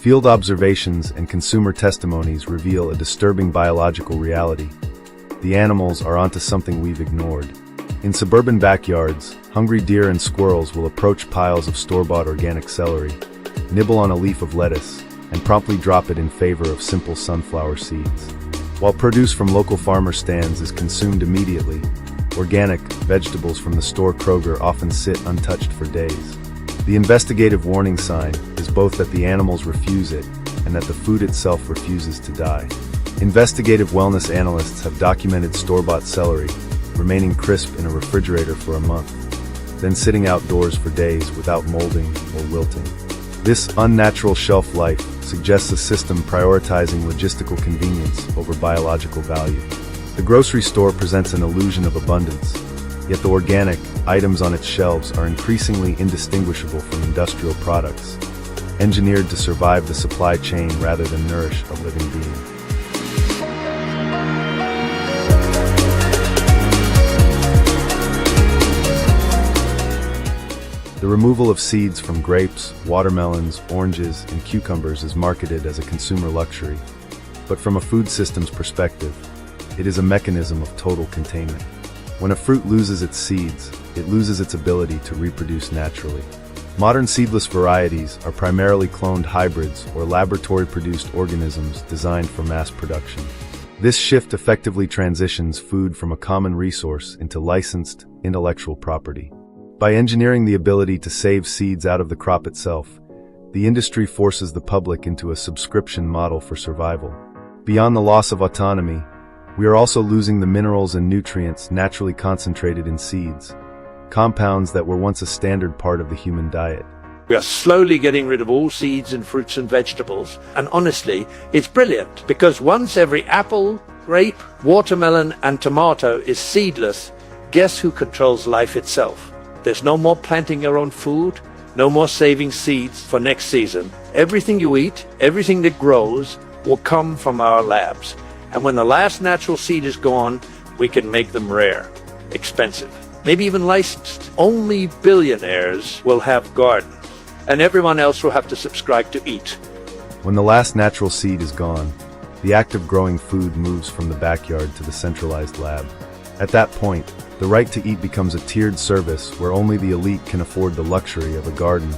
Field observations and consumer testimonies reveal a disturbing biological reality. The animals are onto something we've ignored. In suburban backyards, hungry deer and squirrels will approach piles of store-bought organic celery, nibble on a leaf of lettuce, and promptly drop it in favor of simple sunflower seeds. While produce from local farmer stands is consumed immediately, organic vegetables from the store Kroger often sit untouched for days. The investigative warning sign is both that the animals refuse it and that the food itself refuses to die. Investigative wellness analysts have documented store-bought celery remaining crisp in a refrigerator for a month, then sitting outdoors for days without molding or wilting. This unnatural shelf life suggests a system prioritizing logistical convenience over biological value. The grocery store presents an illusion of abundance, yet the organic items on its shelves are increasingly indistinguishable from industrial products, engineered to survive the supply chain rather than nourish a living being. The removal of seeds from grapes, watermelons, oranges, and cucumbers is marketed as a consumer luxury, but from a food systems perspective, it is a mechanism of total containment. When a fruit loses its seeds, it loses its ability to reproduce naturally. Modern seedless varieties are primarily cloned hybrids or laboratory-produced organisms designed for mass production. This shift effectively transitions food from a common resource into licensed, intellectual property. By engineering the ability to save seeds out of the crop itself, the industry forces the public into a subscription model for survival. Beyond the loss of autonomy, we are also losing the minerals and nutrients naturally concentrated in seeds, compounds that were once a standard part of the human diet. We are slowly getting rid of all seeds in fruits and vegetables, and honestly, it's brilliant, because once every apple, grape, watermelon, and tomato is seedless, guess who controls life itself? There's no more planting your own food, no more saving seeds for next season. Everything you eat, everything that grows, will come from our labs. And when the last natural seed is gone, we can make them rare, expensive, maybe even licensed. Only billionaires will have gardens, and everyone else will have to subscribe to eat. When the last natural seed is gone, the act of growing food moves from the backyard to the centralized lab. At that point, the right to eat becomes a tiered service where only the elite can afford the luxury of a garden,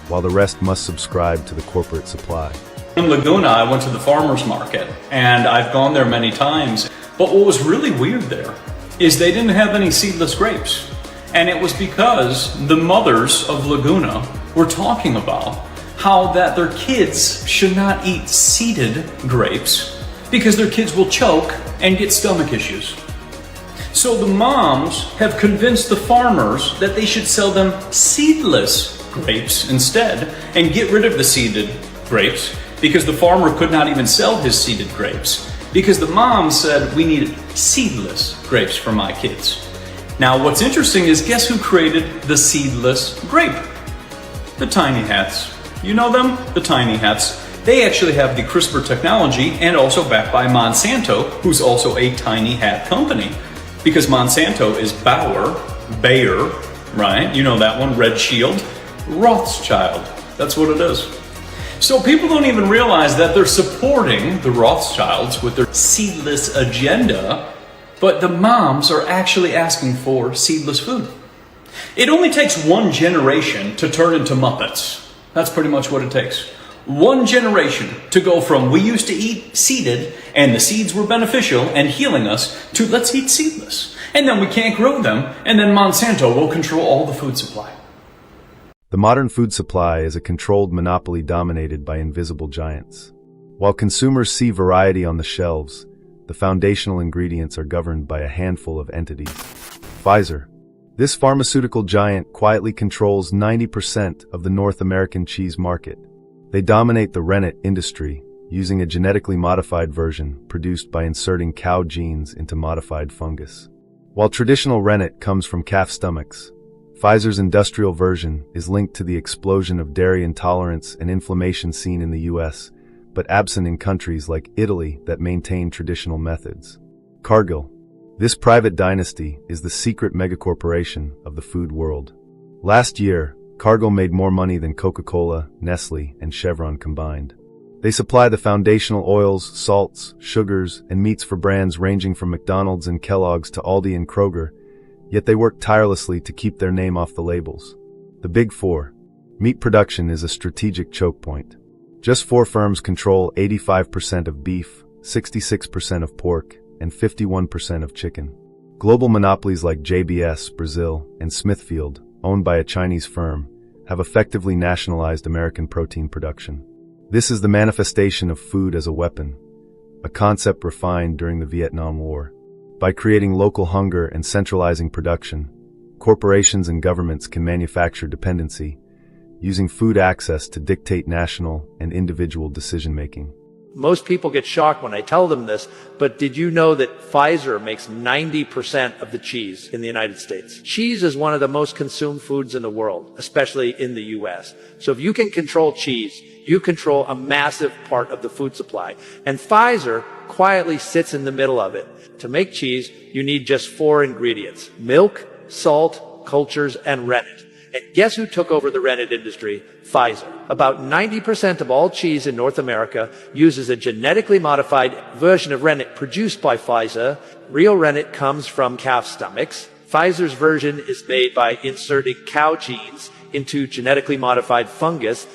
while the rest must subscribe to the corporate supply. In Laguna, I went to the farmer's market, and I've gone there many times. But what was really weird there is they didn't have any seedless grapes. And it was because the mothers of Laguna were talking about how that their kids should not eat seeded grapes because their kids will choke and get stomach issues. So the moms have convinced the farmers that they should sell them seedless grapes instead and get rid of the seeded grapes because the farmer could not even sell his seeded grapes because the mom said we needed seedless grapes for my kids. Now what's interesting is guess who created the seedless grape? The tiny hats. You know them? The tiny hats. They actually have the CRISPR technology and also backed by Monsanto, who's also a tiny hat company. Because Monsanto is Bayer, right? You know that one, Red Shield. Rothschild, that's what it is. So people don't even realize that they're supporting the Rothschilds with their seedless agenda, but the moms are actually asking for seedless food. It only takes one generation to turn into Muppets. That's pretty much what it takes. One generation to go from we used to eat seeded and the seeds were beneficial and healing us to let's eat seedless. And then we can't grow them and then Monsanto will control all the food supply. The modern food supply is a controlled monopoly dominated by invisible giants. While consumers see variety on the shelves, the foundational ingredients are governed by a handful of entities. Pfizer. This pharmaceutical giant quietly controls 90% of the North American cheese market. They dominate the rennet industry, using a genetically modified version produced by inserting cow genes into modified fungus. While traditional rennet comes from calf stomachs, Pfizer's industrial version is linked to the explosion of dairy intolerance and inflammation seen in the US, but absent in countries like Italy that maintain traditional methods. Cargill. This private dynasty is the secret megacorporation of the food world. Last year, Cargill made more money than Coca-Cola, Nestle, and Chevron combined. They supply the foundational oils, salts, sugars, and meats for brands ranging from McDonald's and Kellogg's to Aldi and Kroger, yet they work tirelessly to keep their name off the labels. The Big Four. Meat production is a strategic choke point. Just 4 firms control 85% of beef, 66% of pork, and 51% of chicken. Global monopolies like JBS, Brazil, and Smithfield, owned by a Chinese firm, have effectively nationalized American protein production. This is the manifestation of food as a weapon, a concept refined during the Vietnam War. By creating local hunger and centralizing production, corporations and governments can manufacture dependency, using food access to dictate national and individual decision-making. Most people get shocked when I tell them this, but did you know that Pfizer makes 90% of the cheese in the United States? Cheese is one of the most consumed foods in the world, especially in the US. So if you can control cheese, you control a massive part of the food supply. And Pfizer quietly sits in the middle of it. To make cheese, you need just 4 ingredients: milk, salt, cultures, and rennet. And guess who took over the rennet industry? Pfizer. About 90% of all cheese in North America uses a genetically modified version of rennet produced by Pfizer. Real rennet comes from calf stomachs. Pfizer's version is made by inserting cow genes into genetically modified fungus.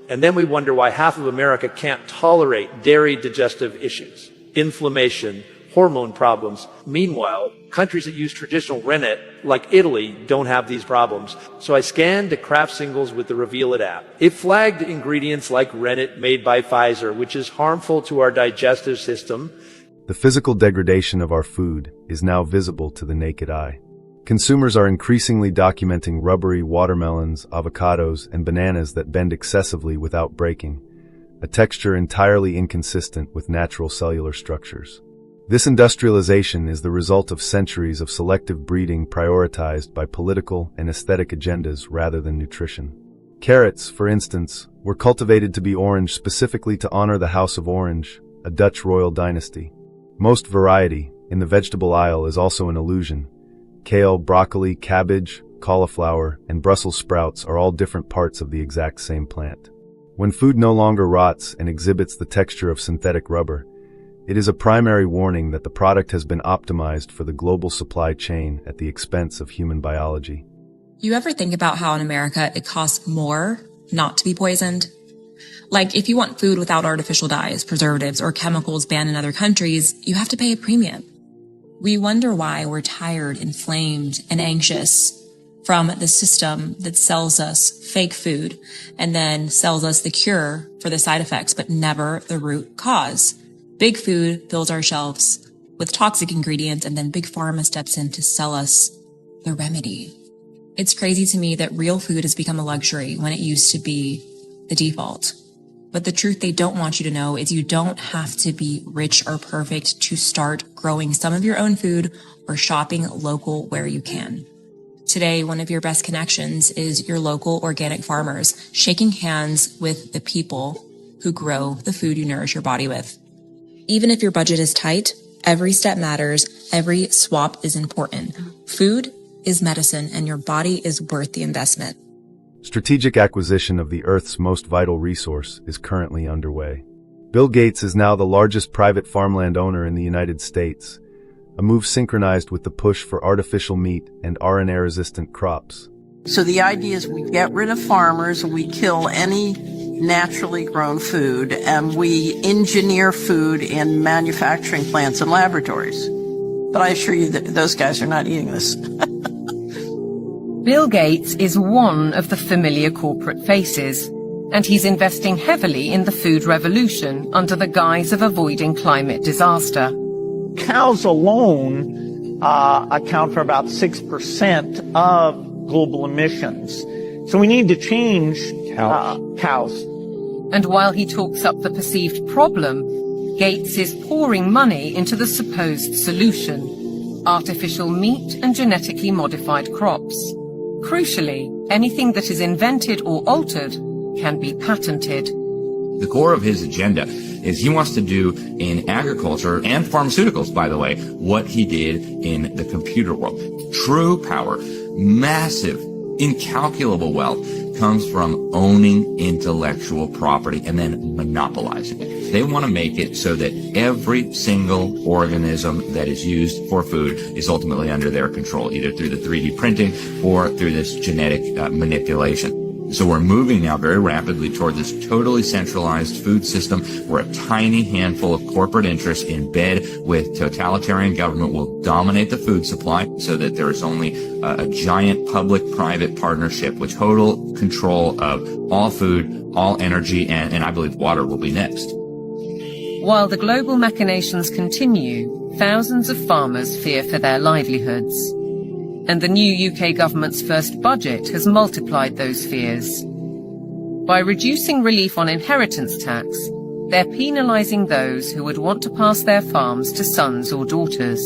And then we wonder why half of America can't tolerate dairy digestive issues, inflammation, hormone problems. Meanwhile, countries that use traditional rennet, like Italy, don't have these problems. So I scanned the Kraft singles with the Reveal It app. It flagged ingredients like rennet made by Pfizer, which is harmful to our digestive system. The physical degradation of our food is now visible to the naked eye. Consumers are increasingly documenting rubbery watermelons, avocados, and bananas that bend excessively without breaking, a texture entirely inconsistent with natural cellular structures. This industrialization is the result of centuries of selective breeding prioritized by political and aesthetic agendas rather than nutrition. Carrots, for instance, were cultivated to be orange specifically to honor the House of Orange, a Dutch royal dynasty. Most variety in the vegetable aisle is also an illusion. Kale, broccoli, cabbage, cauliflower, and Brussels sprouts are all different parts of the exact same plant. When food no longer rots and exhibits the texture of synthetic rubber, it is a primary warning that the product has been optimized for the global supply chain at the expense of human biology. You ever think about how in America it costs more not to be poisoned? Like if you want food without artificial dyes, preservatives, or chemicals banned in other countries, you have to pay a premium. We wonder why we're tired, inflamed, and anxious from the system that sells us fake food and then sells us the cure for the side effects, but never the root cause. Big food fills our shelves with toxic ingredients, and then Big Pharma steps in to sell us the remedy. It's crazy to me that real food has become a luxury when it used to be the default. But the truth they don't want you to know is you don't have to be rich or perfect to start growing some of your own food or shopping local where you can. Today, one of your best connections is your local organic farmers, shaking hands with the people who grow the food you nourish your body with. Even if your budget is tight, every step matters. Every swap is important. Food is medicine, and your body is worth the investment. Strategic acquisition of the Earth's most vital resource is currently underway. Bill Gates is now the largest private farmland owner in the United States, a move synchronized with the push for artificial meat and RNA-resistant crops. So the idea is we get rid of farmers, we kill any naturally grown food, and we engineer food in manufacturing plants and laboratories. But I assure you that those guys are not eating this. Bill Gates is one of the familiar corporate faces, and he's investing heavily in the food revolution under the guise of avoiding climate disaster. Cows alone account for about 6% of global emissions. So we need to change cows. And while he talks up the perceived problem, Gates is pouring money into the supposed solution: artificial meat and genetically modified crops. Crucially, anything that is invented or altered can be patented. The core of his agenda is he wants to do in agriculture and pharmaceuticals, by the way, what he did in the computer world. True power, massive incalculable wealth comes from owning intellectual property and then monopolizing it. They want to make it so that every single organism that is used for food is ultimately under their control, either through the 3D printing or through this genetic manipulation. So we're moving now very rapidly toward this totally centralized food system where a tiny handful of corporate interests in bed with totalitarian government will dominate the food supply so that there is only a giant public-private partnership with total control of all food, all energy, and I believe water will be next. While the global machinations continue, thousands of farmers fear for their livelihoods. And the new UK government's first budget has multiplied those fears. By reducing relief on inheritance tax, they're penalising those who would want to pass their farms to sons or daughters.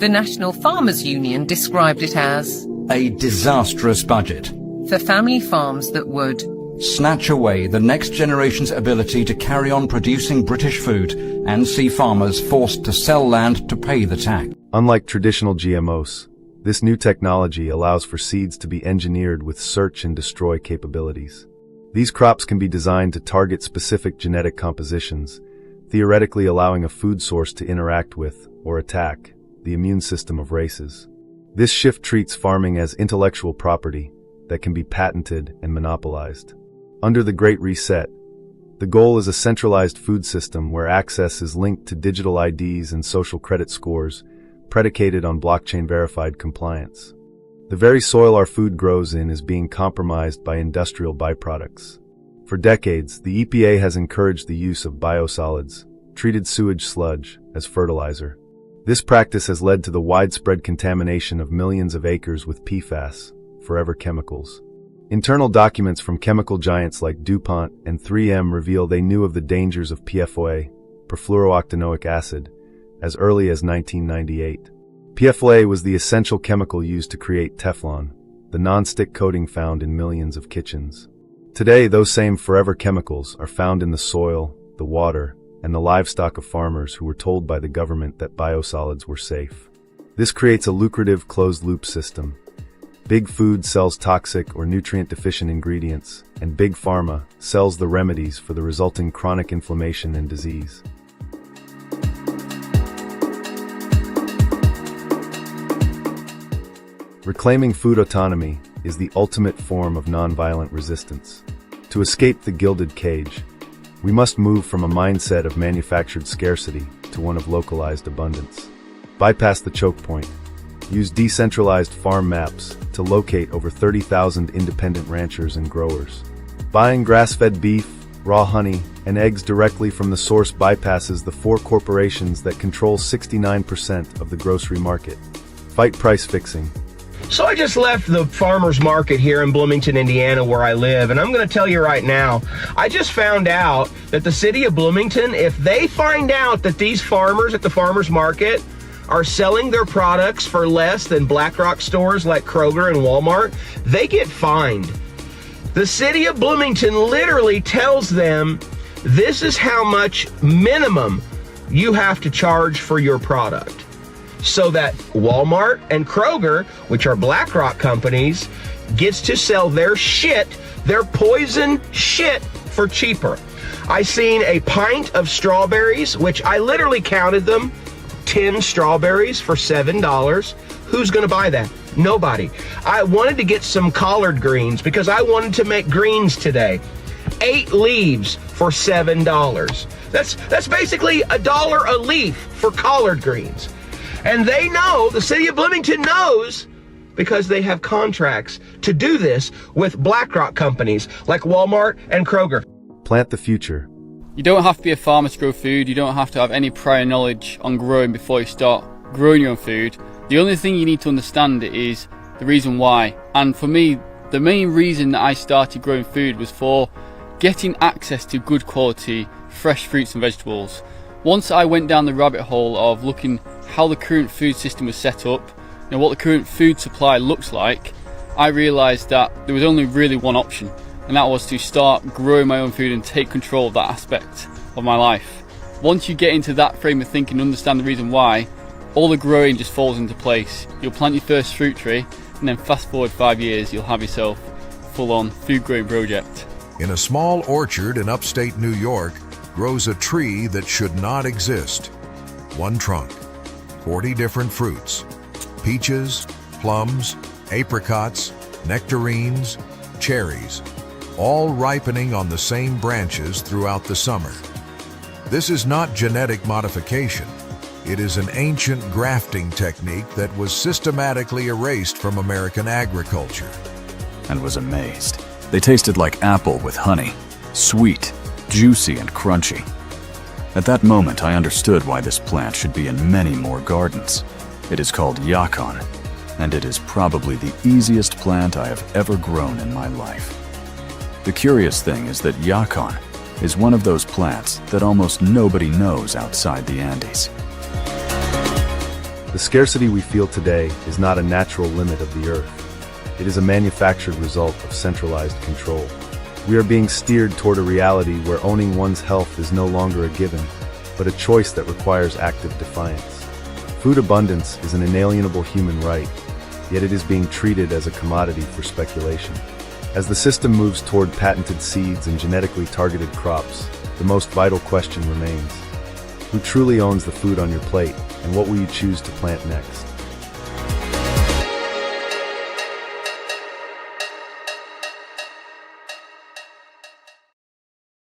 The National Farmers Union described it as a disastrous budget for family farms that would snatch away the next generation's ability to carry on producing British food and see farmers forced to sell land to pay the tax. Unlike traditional GMOs, this new technology allows for seeds to be engineered with search and destroy capabilities. These crops can be designed to target specific genetic compositions, theoretically allowing a food source to interact with, or attack, the immune system of races. This shift treats farming as intellectual property that can be patented and monopolized. Under the Great Reset, the goal is a centralized food system where access is linked to digital IDs and social credit scores, predicated on blockchain-verified compliance. The very soil our food grows in is being compromised by industrial byproducts. For decades, the EPA has encouraged the use of biosolids, treated sewage sludge, as fertilizer. This practice has led to the widespread contamination of millions of acres with PFAS, forever chemicals. Internal documents from chemical giants like DuPont and 3M reveal they knew of the dangers of PFOA, perfluorooctanoic acid, as early as 1998. PFOA was the essential chemical used to create Teflon, the non-stick coating found in millions of kitchens. Today, those same forever chemicals are found in the soil, the water, and the livestock of farmers who were told by the government that biosolids were safe. This creates a lucrative closed-loop system. Big Food sells toxic or nutrient-deficient ingredients, and Big Pharma sells the remedies for the resulting chronic inflammation and disease. Reclaiming food autonomy is the ultimate form of nonviolent resistance. To escape the gilded cage, we must move from a mindset of manufactured scarcity to one of localized abundance. Bypass the choke point. Use decentralized farm maps to locate over 30,000 independent ranchers and growers. Buying grass-fed beef, raw honey, and eggs directly from the source bypasses the 4 corporations that control 69% of the grocery market. Fight price fixing. So I just left the farmer's market here in Bloomington, Indiana, where I live, and I'm going to tell you right now, I just found out that the city of Bloomington, if they find out that these farmers at the farmer's market are selling their products for less than BlackRock stores like Kroger and Walmart, they get fined. The city of Bloomington literally tells them this is how much minimum you have to charge for your product, so that Walmart and Kroger, which are BlackRock companies, gets to sell their shit, their poison shit, for cheaper. I seen a pint of strawberries, which I literally counted them, 10 strawberries for $7. Who's gonna buy that? Nobody. I wanted to get some collard greens because I wanted to make greens today. 8 leaves for $7. That's basically $1 a leaf for collard greens. And they know, the city of Bloomington knows, because they have contracts to do this with BlackRock companies like Walmart and Kroger. Plant the future. You don't have to be a farmer to grow food. You don't have to have any prior knowledge on growing before you start growing your own food. The only thing you need to understand is the reason why. And for me, the main reason that I started growing food was for getting access to good quality fresh fruits and vegetables. Once I went down the rabbit hole of looking how the current food system was set up, what the current food supply looks like, I realised that there was only really one option, and that was to start growing my own food and take control of that aspect of my life. Once you get into that frame of thinking and understand the reason why, all the growing just falls into place. You'll plant your first fruit tree, and then fast forward 5 years, you'll have yourself full-on food growing project. In a small orchard in upstate New York grows a tree that should not exist. One trunk, 40 different fruits, peaches, plums, apricots, nectarines, cherries, all ripening on the same branches throughout the summer. This is not genetic modification. It is an ancient grafting technique that was systematically erased from American agriculture. And was amazed. They tasted like apple with honey, sweet, juicy, and crunchy. At that moment, I understood why this plant should be in many more gardens. It is called yacon, and it is probably the easiest plant I have ever grown in my life. The curious thing is that yacon is one of those plants that almost nobody knows outside the Andes. The scarcity we feel today is not a natural limit of the earth. It is a manufactured result of centralized control. We are being steered toward a reality where owning one's health is no longer a given, but a choice that requires active defiance. Food abundance is an inalienable human right, yet it is being treated as a commodity for speculation. As the system moves toward patented seeds and genetically targeted crops, the most vital question remains: who truly owns the food on your plate, and what will you choose to plant next?